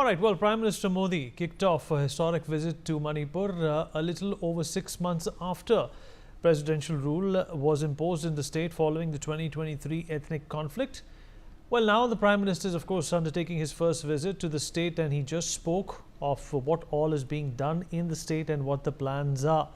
All right, well, Prime Minister Modi kicked off a historic visit to Manipur a little over 6 months after presidential rule was imposed in the state following the 2023 ethnic conflict. Well, now the Prime Minister is, of course, undertaking his first visit to the state, and he just spoke of what all is being done in the state and what the plans are.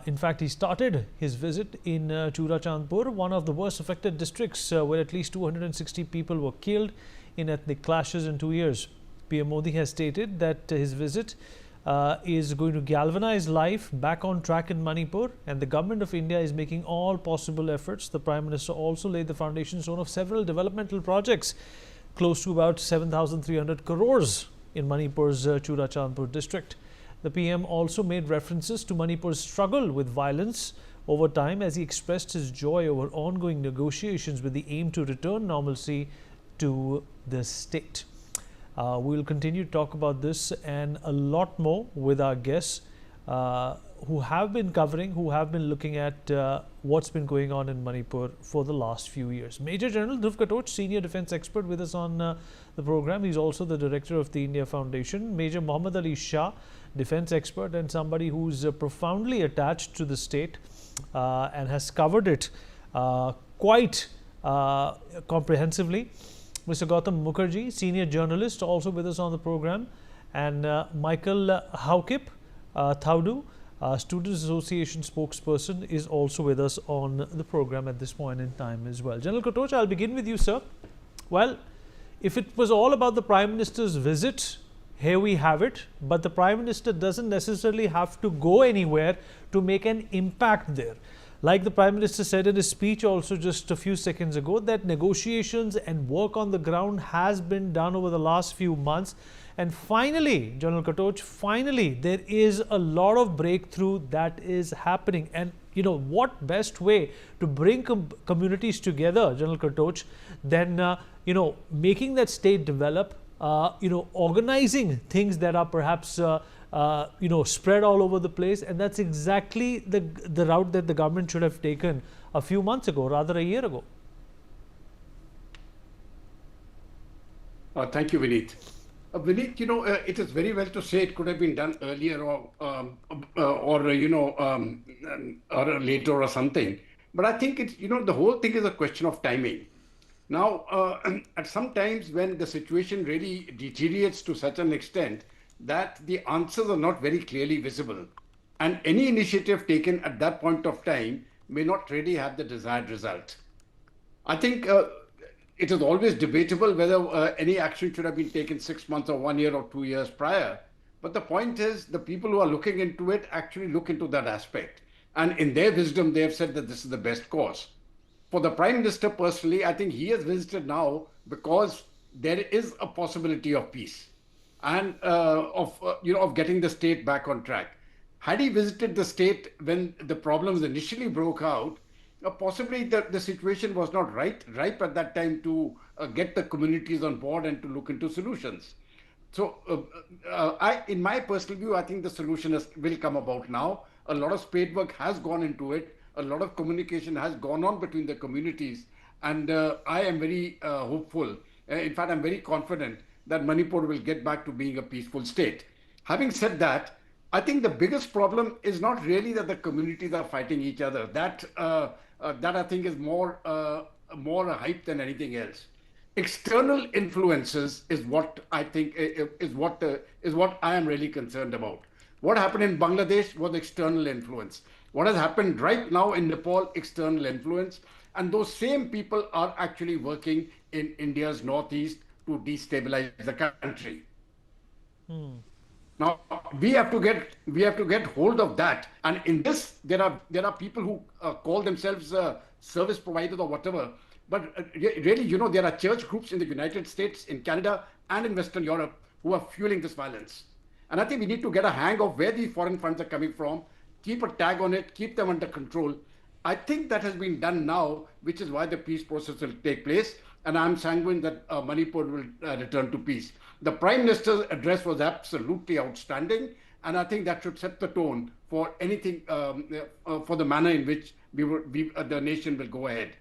In fact, he started his visit in Churachandpur, one of the worst affected districts where at least 260 people were killed in ethnic clashes in 2 years. PM Modi has stated that his visit is going to galvanize life back on track in Manipur, and the government of India is making all possible efforts. The Prime Minister also laid the foundation stone of several developmental projects close to about 7,300 crores in Manipur's Churachandpur district. The PM also made references to Manipur's struggle with violence over time as he expressed his joy over ongoing negotiations with the aim to return normalcy to the state. We will continue to talk about this and a lot more with our guests who have been looking at what's been going on in Manipur for the last few years. Major General Dhruv Katoch, senior defense expert with us on the program. He's also the director of the India Foundation. Major Mohammad Ali Shah, defense expert and somebody who's profoundly attached to the state and has covered it quite comprehensively. Mr. Gautam Mukherjee, senior journalist, also with us on the program, and Michael Haukip Thaudu, Students Association spokesperson, is also with us on the program at this point in time as well. General Katoch, I'll begin with you, sir. Well, if it was all about the Prime Minister's visit, here we have it, but the Prime Minister doesn't necessarily have to go anywhere to make an impact there. Like the Prime Minister said in his speech also just a few seconds ago, that negotiations and work on the ground has been done over the last few months. And finally, General Katoch, finally, there is a lot of breakthrough that is happening. And, you know, what best way to bring communities together, General Katoch, than, making that state develop, organizing things that are perhaps spread all over the place. And that's exactly the route that the government should have taken a few months ago, rather a year ago. Thank you, Vineet. Vineet, it is very well to say it could have been done earlier or later or something. But I think it's, the whole thing is a question of timing. Now, at some times when the situation really deteriorates to such an extent that the answers are not very clearly visible, and any initiative taken at that point of time may not really have the desired result. I think it is always debatable whether any action should have been taken 6 months or 1 year or 2 years prior. But the point is, the people who are looking into it actually look into that aspect. And in their wisdom, they have said that this is the best course. For the Prime Minister personally, I think he has visited now because there is a possibility of peace and of getting the state back on track. Had he visited the state when the problems initially broke out, possibly the situation was not ripe at that time to get the communities on board and to look into solutions. So in my personal view, I think the solution will come about now. A lot of spade work has gone into it. A lot of communication has gone on between the communities. And I am very hopeful. In fact, I'm very confident that Manipur will get back to being a peaceful state. Having said that, I think the biggest problem is not really that the communities are fighting each other. That I think is more a hype than anything else. External influences is what I think is what I am really concerned about. What happened in Bangladesh was external influence. What has happened right now in Nepal, external influence. And those same people are actually working in India's northeast to destabilize the country. Now we have to get hold of that, and in this there are people who call themselves service providers or whatever. But really, there are church groups in the United States, in Canada, and in Western Europe who are fueling this violence. And I think we need to get a hang of where these foreign funds are coming from, keep a tag on it, keep them under control. I think that has been done now, which is why the peace process will take place. And I'm sanguine that Manipur will return to peace. The Prime Minister's address was absolutely outstanding, and I think that should set the tone for anything, for the manner in which the nation will go ahead.